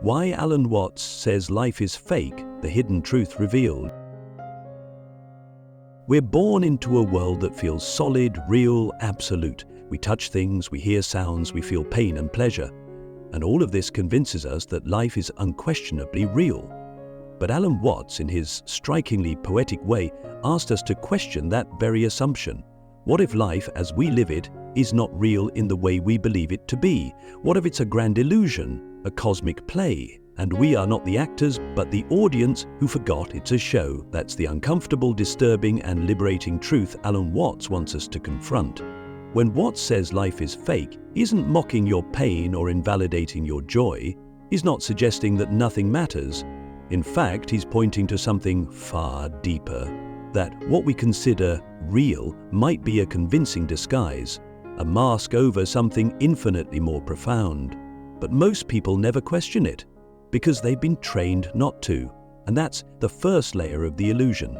Why Alan Watts says life is fake, the hidden truth revealed. We're born into a world that feels solid, real, absolute. We touch things, we hear sounds, we feel pain and pleasure. And all of this convinces us that life is unquestionably real. But Alan Watts, in his strikingly poetic way, asked us to question that very assumption. What if life, as we live it, is not real in the way we believe it to be? What if it's a grand illusion, a cosmic play, and we are not the actors but the audience who forgot it's a show? That's the uncomfortable, disturbing, and liberating truth Alan Watts wants us to confront. When Watts says life is fake, he isn't mocking your pain or invalidating your joy. He's not suggesting that nothing matters. In fact, he's pointing to something far deeper, that what we consider real might be a convincing disguise, a mask over something infinitely more profound. But most people never question it, because they've been trained not to, and that's the first layer of the illusion.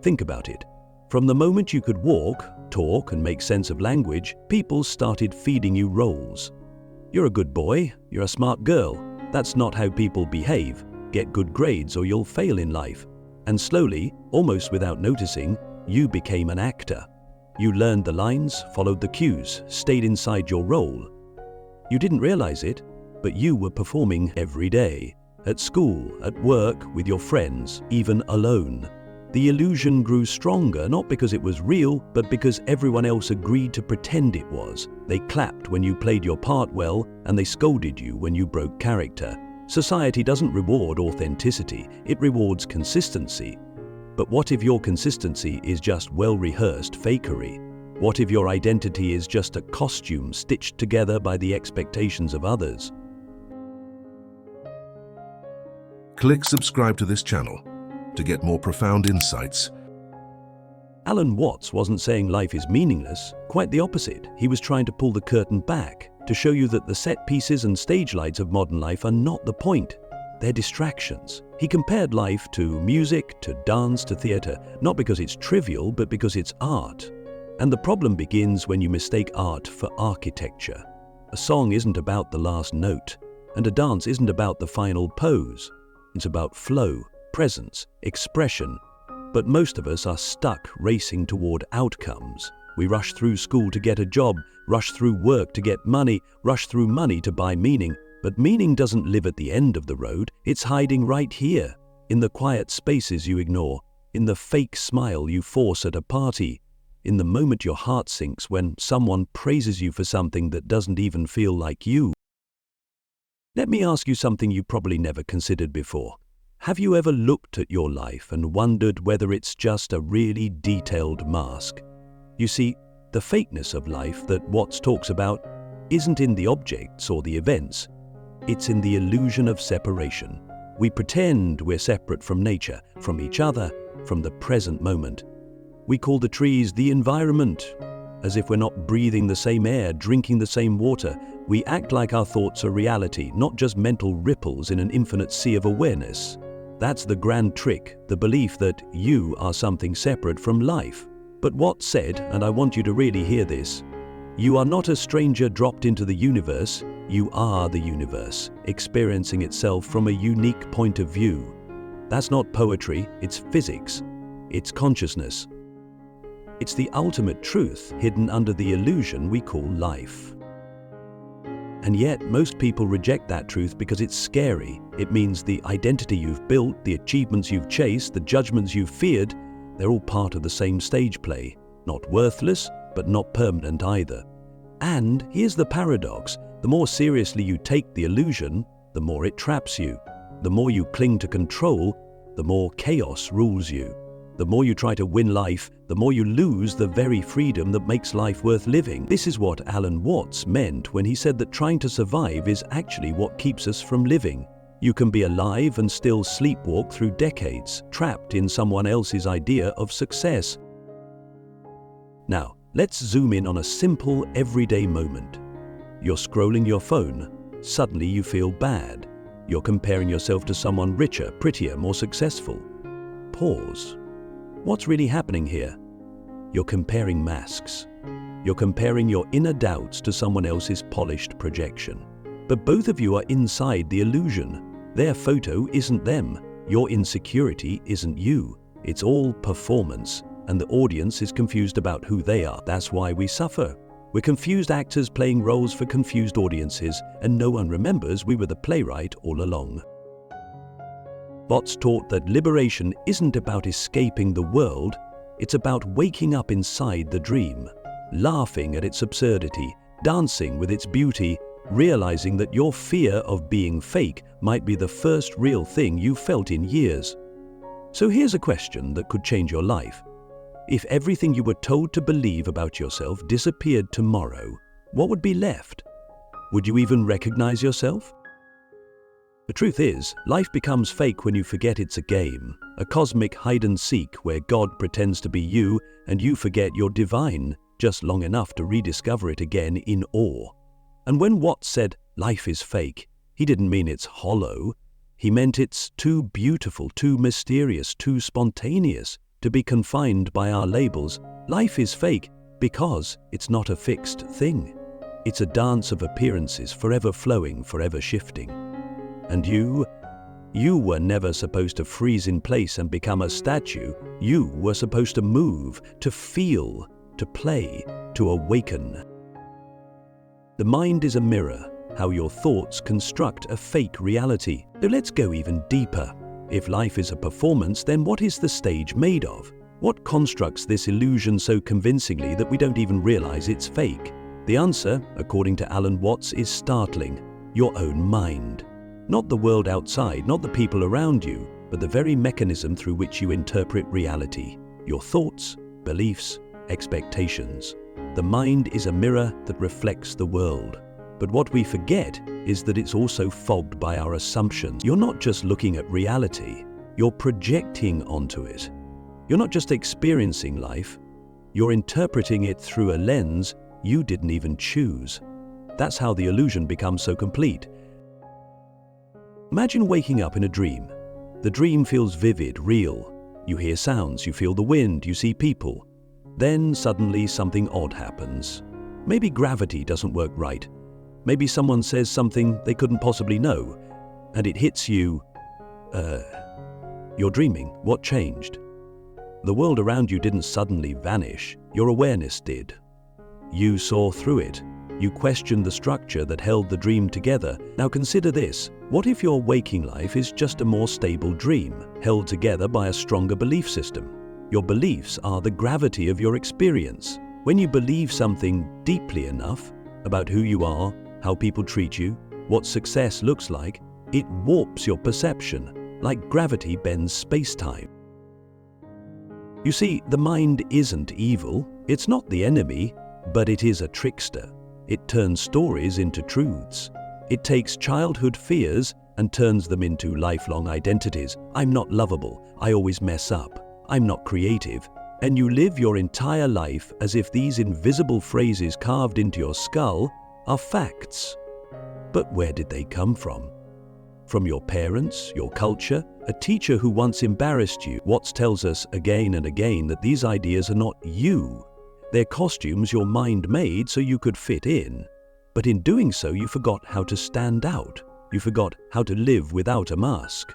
Think about it. From the moment you could walk, talk, and make sense of language, people started feeding you roles. You're a good boy, you're a smart girl. That's not how people behave. Get good grades or you'll fail in life. And slowly, almost without noticing, you became an actor. You learned the lines, followed the cues, stayed inside your role. You didn't realize it, but you were performing every day. At school, at work, with your friends, even alone. The illusion grew stronger, not because it was real, but because everyone else agreed to pretend it was. They clapped when you played your part well, and they scolded you when you broke character. Society doesn't reward authenticity, it rewards consistency. But what if your consistency is just well-rehearsed fakery? What if your identity is just a costume stitched together by the expectations of others? Click subscribe to this channel to get more profound insights. Alan Watts wasn't saying life is meaningless, quite the opposite. He was trying to pull the curtain back, to show you that the set pieces and stage lights of modern life are not the point. They're distractions. He compared life to music, to dance, to theater, not because it's trivial, but because it's art. And the problem begins when you mistake art for architecture. A song isn't about the last note, and a dance isn't about the final pose. It's about flow, presence, expression. But most of us are stuck racing toward outcomes. We rush through school to get a job, rush through work to get money, rush through money to buy meaning. But meaning doesn't live at the end of the road. It's hiding right here, in the quiet spaces you ignore, in the fake smile you force at a party, in the moment your heart sinks when someone praises you for something that doesn't even feel like you. Let me ask you something you probably never considered before. Have you ever looked at your life and wondered whether it's just a really detailed mask? You see, the fakeness of life that Watts talks about isn't in the objects or the events. It's in the illusion of separation. We pretend we're separate from nature, from each other, from the present moment. We call the trees the environment, as if we're not breathing the same air, drinking the same water. We act like our thoughts are reality, not just mental ripples in an infinite sea of awareness. That's the grand trick, the belief that you are something separate from life. But Watts said, and I want you to really hear this, you are not a stranger dropped into the universe, you are the universe, experiencing itself from a unique point of view. That's not poetry, it's physics, it's consciousness. It's the ultimate truth hidden under the illusion we call life. And yet, most people reject that truth because it's scary. It means the identity you've built, the achievements you've chased, the judgments you've feared, they're all part of the same stage play. Not worthless, but not permanent either. And here's the paradox. The more seriously you take the illusion, the more it traps you. The more you cling to control, the more chaos rules you. The more you try to win life, the more you lose the very freedom that makes life worth living. This is what Alan Watts meant when he said that trying to survive is actually what keeps us from living. You can be alive and still sleepwalk through decades, trapped in someone else's idea of success. Now, let's zoom in on a simple, everyday moment. You're scrolling your phone. Suddenly you feel bad. You're comparing yourself to someone richer, prettier, more successful. Pause. What's really happening here? You're comparing masks. You're comparing your inner doubts to someone else's polished projection. But both of you are inside the illusion. Their photo isn't them. Your insecurity isn't you. It's all performance, and the audience is confused about who they are. That's why we suffer. We're confused actors playing roles for confused audiences, and no one remembers we were the playwright all along. Watts taught that liberation isn't about escaping the world, it's about waking up inside the dream, laughing at its absurdity, dancing with its beauty, realizing that your fear of being fake might be the first real thing you've felt in years. So here's a question that could change your life. If everything you were told to believe about yourself disappeared tomorrow, what would be left? Would you even recognize yourself? The truth is, life becomes fake when you forget it's a game, a cosmic hide-and-seek where God pretends to be you and you forget you're divine just long enough to rediscover it again in awe. And when Watts said, life is fake, he didn't mean it's hollow. He meant it's too beautiful, too mysterious, too spontaneous to be confined by our labels. Life is fake because it's not a fixed thing. It's a dance of appearances, forever flowing, forever shifting. And you were never supposed to freeze in place and become a statue. You were supposed to move, to feel, to play, to awaken. The mind is a mirror, how your thoughts construct a fake reality. So let's go even deeper. If life is a performance, then what is the stage made of? What constructs this illusion so convincingly that we don't even realize it's fake? The answer, according to Alan Watts, is startling. Your own mind. Not the world outside, not the people around you, but the very mechanism through which you interpret reality. Your thoughts, beliefs, expectations. The mind is a mirror that reflects the world. But what we forget is that it's also fogged by our assumptions. You're not just looking at reality, you're projecting onto it. You're not just experiencing life, you're interpreting it through a lens you didn't even choose. That's how the illusion becomes so complete. Imagine waking up in a dream. The dream feels vivid, real. You hear sounds, you feel the wind, you see people. Then suddenly something odd happens. Maybe gravity doesn't work right. Maybe someone says something they couldn't possibly know, and it hits you. You're dreaming. What changed? The world around you didn't suddenly vanish. Your awareness did. You saw through it. You questioned the structure that held the dream together. Now consider this. What if your waking life is just a more stable dream, held together by a stronger belief system? Your beliefs are the gravity of your experience. When you believe something deeply enough about who you are, how people treat you, what success looks like, it warps your perception, like gravity bends space-time. You see, the mind isn't evil, it's not the enemy, but it is a trickster. It turns stories into truths. It takes childhood fears and turns them into lifelong identities. I'm not lovable, I always mess up, I'm not creative. And you live your entire life as if these invisible phrases carved into your skull are facts. But where did they come from? From your parents, your culture, a teacher who once embarrassed you. Watts tells us again and again that these ideas are not you. They're costumes your mind made so you could fit in. But in doing so, you forgot how to stand out. You forgot how to live without a mask.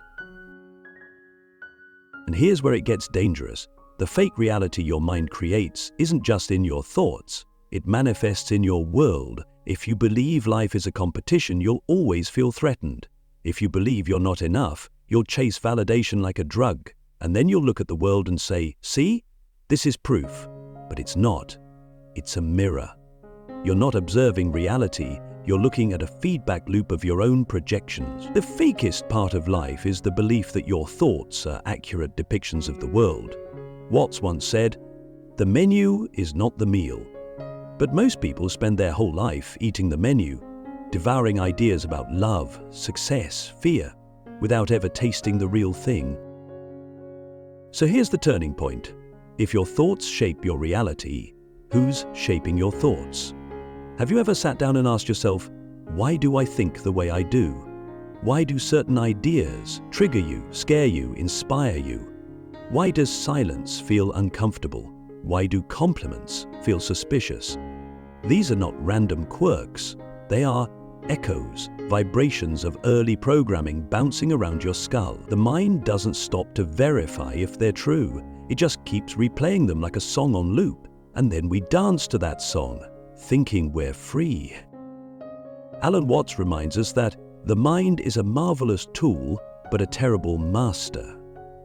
And here's where it gets dangerous. The fake reality your mind creates isn't just in your thoughts. It manifests in your world. If you believe life is a competition, you'll always feel threatened. If you believe you're not enough, you'll chase validation like a drug. And then you'll look at the world and say, see, this is proof. But it's not. It's a mirror. You're not observing reality. You're looking at a feedback loop of your own projections. The fakest part of life is the belief that your thoughts are accurate depictions of the world. Watts once said, "The menu is not the meal." But most people spend their whole life eating the menu, devouring ideas about love, success, fear, without ever tasting the real thing. So here's the turning point. If your thoughts shape your reality, who's shaping your thoughts? Have you ever sat down and asked yourself, why do I think the way I do? Why do certain ideas trigger you, scare you, inspire you? Why does silence feel uncomfortable? Why do compliments feel suspicious? These are not random quirks. They are echoes, vibrations of early programming bouncing around your skull. The mind doesn't stop to verify if they're true. It just keeps replaying them like a song on loop. And then we dance to that song, thinking we're free. Alan Watts reminds us that the mind is a marvelous tool, but a terrible master.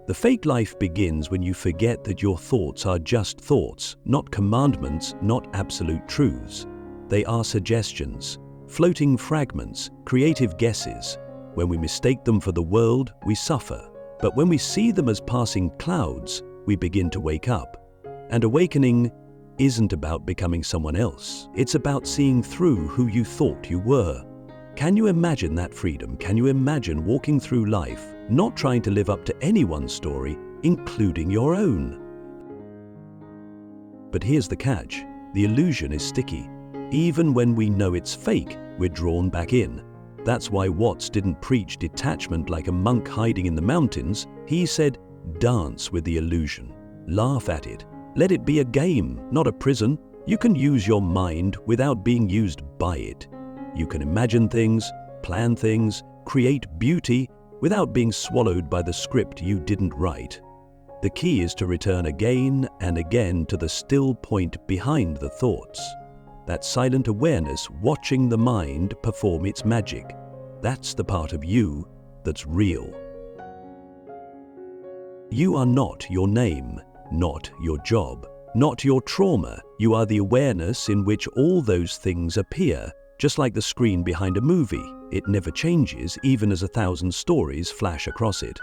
The fake life begins when you forget that your thoughts are just thoughts, not commandments, not absolute truths. They are suggestions, floating fragments, creative guesses. When we mistake them for the world, we suffer. But when we see them as passing clouds, we begin to wake up. And awakening isn't about becoming someone else. It's about seeing through who you thought you were. Can you imagine that freedom? Can you imagine walking through life, not trying to live up to anyone's story, including your own? But here's the catch. The illusion is sticky. Even when we know it's fake, we're drawn back in. That's why Watts didn't preach detachment like a monk hiding in the mountains. He said, dance with the illusion. Laugh at it. Let it be a game, not a prison. You can use your mind without being used by it. You can imagine things, plan things, create beauty without being swallowed by the script you didn't write. The key is to return again and again to the still point behind the thoughts. That silent awareness watching the mind perform its magic. That's the part of you that's real. You are not your name, not your job, not your trauma. You are the awareness in which all those things appear. Just like the screen behind a movie, it never changes even as 1,000 stories flash across it.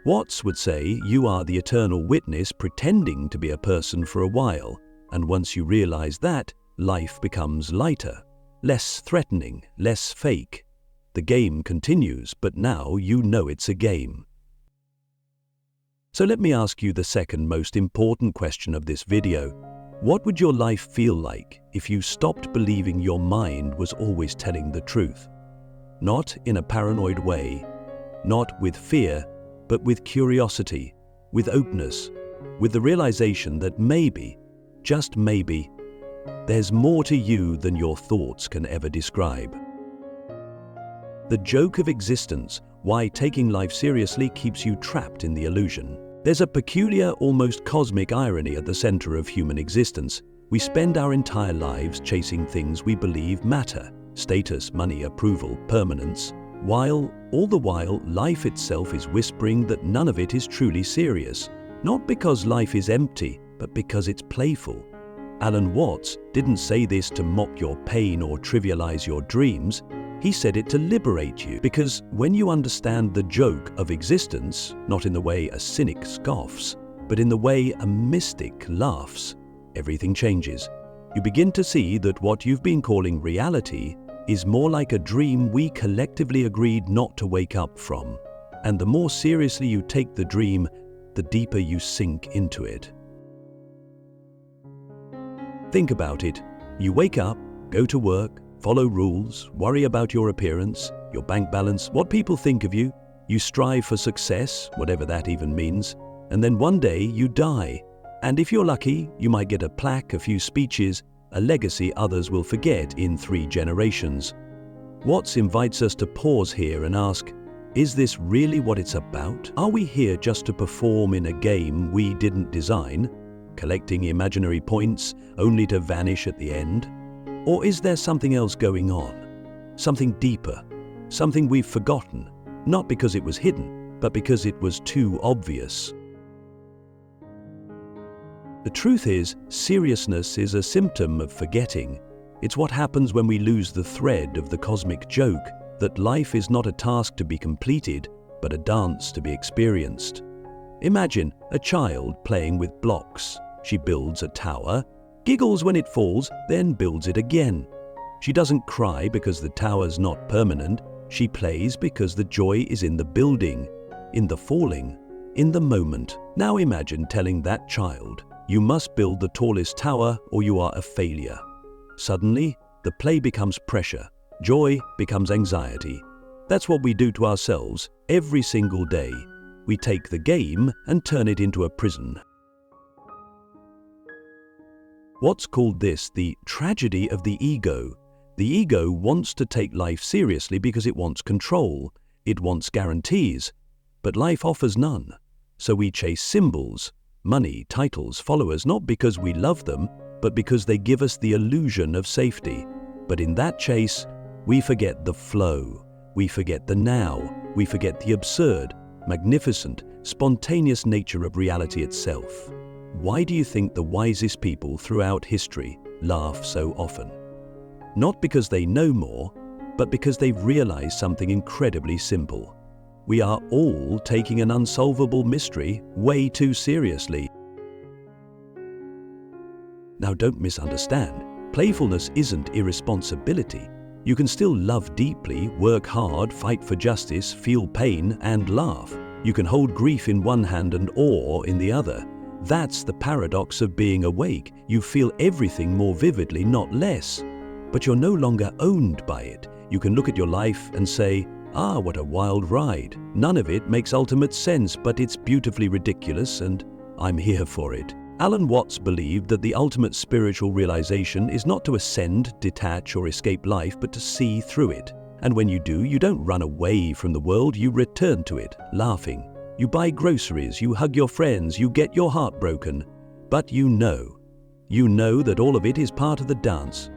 Watts would say you are the eternal witness pretending to be a person for a while, and once you realize that, life becomes lighter, less threatening, less fake. The game continues, but now you know it's a game. So let me ask you the second most important question of this video. What would your life feel like if you stopped believing your mind was always telling the truth? Not in a paranoid way, not with fear, but with curiosity, with openness, with the realization that maybe, just maybe, there's more to you than your thoughts can ever describe. The joke of existence, why taking life seriously keeps you trapped in the illusion. There's a peculiar, almost cosmic irony at the center of human existence. We spend our entire lives chasing things we believe matter: status, money, approval, permanence, while all the while life itself is whispering that none of it is truly serious. Not because life is empty, but because it's playful. Alan Watts didn't say this to mock your pain or trivialize your dreams. He said it to liberate you, because when you understand the joke of existence, not in the way a cynic scoffs, but in the way a mystic laughs, everything changes. You begin to see that what you've been calling reality is more like a dream we collectively agreed not to wake up from. And the more seriously you take the dream, the deeper you sink into it. Think about it. You wake up, go to work, follow rules, worry about your appearance, your bank balance, what people think of you. You strive for success, whatever that even means, and then one day you die. And if you're lucky, you might get a plaque, a few speeches, a legacy others will forget in 3 generations. Watts invites us to pause here and ask, is this really what it's about? Are we here just to perform in a game we didn't design, collecting imaginary points only to vanish at the end? Or is there something else going on? Something deeper, something we've forgotten, not because it was hidden, but because it was too obvious. The truth is, seriousness is a symptom of forgetting. It's what happens when we lose the thread of the cosmic joke, that life is not a task to be completed, but a dance to be experienced. Imagine a child playing with blocks. She builds a tower, giggles when it falls, then builds it again. She doesn't cry because the tower's not permanent. She plays because the joy is in the building, in the falling, in the moment. Now imagine telling that child, you must build the tallest tower or you are a failure. Suddenly, the play becomes pressure. Joy becomes anxiety. That's what we do to ourselves every single day. We take the game and turn it into a prison. Watts called this the tragedy of the ego. The ego wants to take life seriously because it wants control, it wants guarantees, but life offers none. So we chase symbols, money, titles, followers, not because we love them, but because they give us the illusion of safety. But in that chase, we forget the flow, we forget the now, we forget the absurd, magnificent, spontaneous nature of reality itself. Why do you think the wisest people throughout history laugh so often? Not because they know more, but because they've realized something incredibly simple. We are all taking an unsolvable mystery way too seriously. Now, don't misunderstand. Playfulness isn't irresponsibility. You can still love deeply, work hard, fight for justice, feel pain, and laugh. You can hold grief in one hand and awe in the other. That's the paradox of being awake. You feel everything more vividly, not less. But you're no longer owned by it. You can look at your life and say, "Ah, what a wild ride. None of it makes ultimate sense, but it's beautifully ridiculous, and I'm here for it." Alan Watts believed that the ultimate spiritual realization is not to ascend, detach, or escape life, but to see through it. And when you do, you don't run away from the world, you return to it, laughing. You buy groceries, you hug your friends, you get your heart broken. But you know that all of it is part of the dance.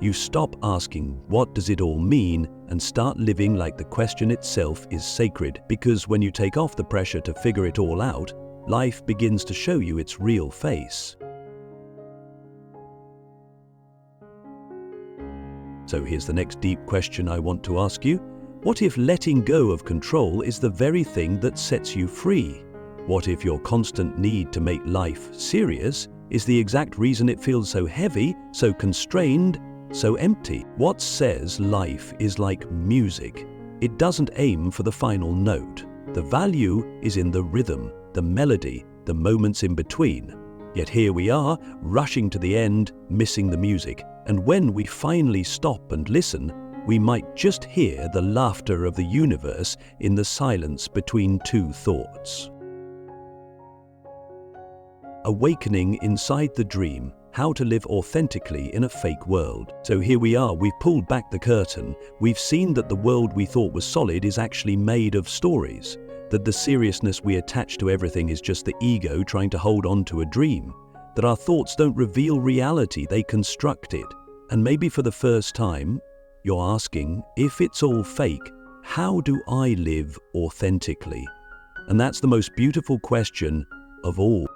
You stop asking, what does it all mean, and start living like the question itself is sacred, because when you take off the pressure to figure it all out, life begins to show you its real face. So here's the next deep question I want to ask you. What if letting go of control is the very thing that sets you free? What if your constant need to make life serious is the exact reason it feels so heavy, so constrained, so empty? Watts says life is like music. It doesn't aim for the final note. The value is in the rhythm, the melody, the moments in between. Yet here we are, rushing to the end, missing the music. And when we finally stop and listen, we might just hear the laughter of the universe in the silence between two thoughts. Awakening inside the dream. How to live authentically in a fake world. So here we are, we've pulled back the curtain. We've seen that the world we thought was solid is actually made of stories. That the seriousness we attach to everything is just the ego trying to hold on to a dream. That our thoughts don't reveal reality, they construct it. And maybe for the first time, you're asking, if it's all fake, how do I live authentically? And that's the most beautiful question of all.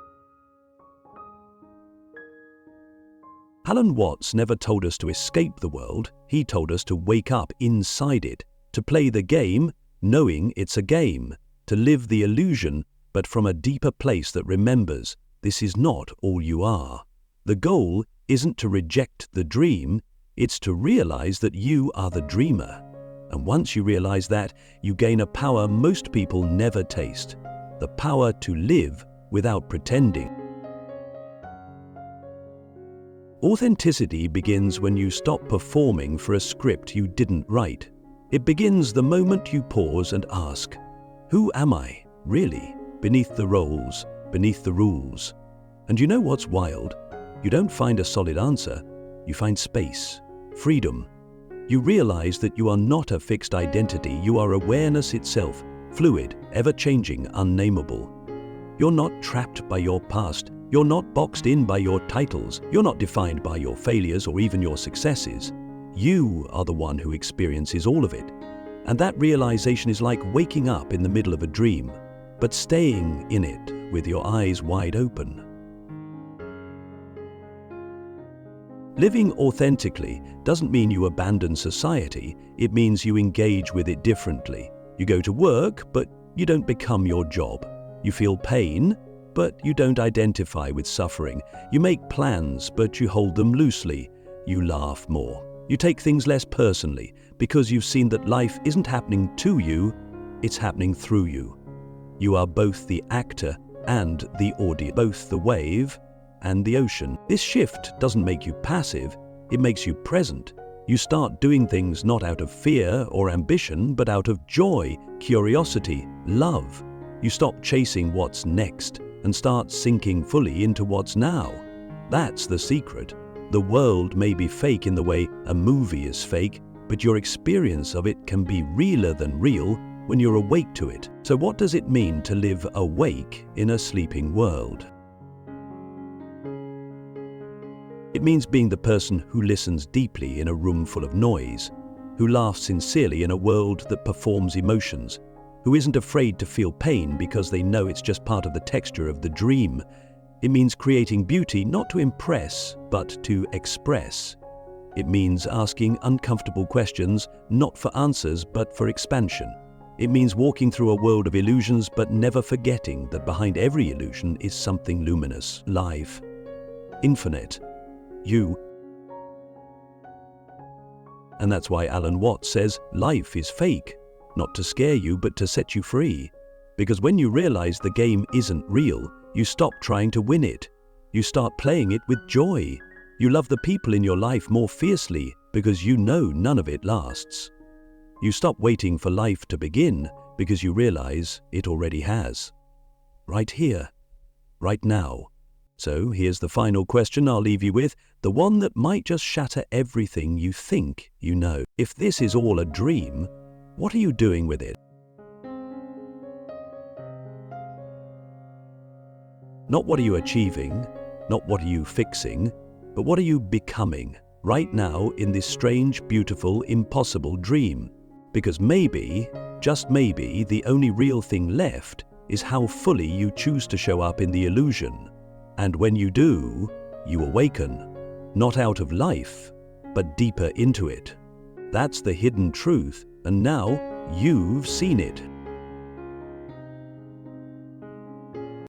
Alan Watts never told us to escape the world, he told us to wake up inside it, to play the game, knowing it's a game, to live the illusion, but from a deeper place that remembers this is not all you are. The goal isn't to reject the dream, it's to realize that you are the dreamer. And once you realize that, you gain a power most people never taste, the power to live without pretending. Authenticity begins when you stop performing for a script you didn't write. It begins the moment you pause and ask, who am I, really, beneath the roles, beneath the rules? And you know what's wild? You don't find a solid answer, you find space, freedom. You realize that you are not a fixed identity, you are awareness itself, fluid, ever-changing, unnameable. You're not trapped by your past. You're not boxed in by your titles. You're not defined by your failures or even your successes. You are the one who experiences all of it. And that realization is like waking up in the middle of a dream, but staying in it with your eyes wide open. Living authentically doesn't mean you abandon society. It means you engage with it differently. You go to work, but you don't become your job. You feel pain, but you don't identify with suffering. You make plans, but you hold them loosely. You laugh more. You take things less personally because you've seen that life isn't happening to you, it's happening through you. You are both the actor and the audience, both the wave and the ocean. This shift doesn't make you passive, it makes you present. You start doing things not out of fear or ambition, but out of joy, curiosity, love. You stop chasing what's next and start sinking fully into what's now. That's the secret. The world may be fake in the way a movie is fake, but your experience of it can be realer than real when you're awake to it. So what does it mean to live awake in a sleeping world? It means being the person who listens deeply in a room full of noise, who laughs sincerely in a world that performs emotions, who isn't afraid to feel pain because they know it's just part of the texture of the dream. It means creating beauty not to impress, but to express. It means asking uncomfortable questions, not for answers, but for expansion. It means walking through a world of illusions, but never forgetting that behind every illusion is something luminous, live, infinite, you. And that's why Alan Watts says life is fake, not to scare you, but to set you free. Because when you realize the game isn't real, you stop trying to win it. You start playing it with joy. You love the people in your life more fiercely because you know none of it lasts. You stop waiting for life to begin because you realize it already has. Right here, right now. So here's the final question I'll leave you with, the one that might just shatter everything you think you know. If this is all a dream, what are you doing with it? Not what are you achieving, not what are you fixing, but what are you becoming right now in this strange, beautiful, impossible dream? Because maybe, just maybe, the only real thing left is how fully you choose to show up in the illusion. And when you do, you awaken, not out of life, but deeper into it. That's the hidden truth, and now you've seen it.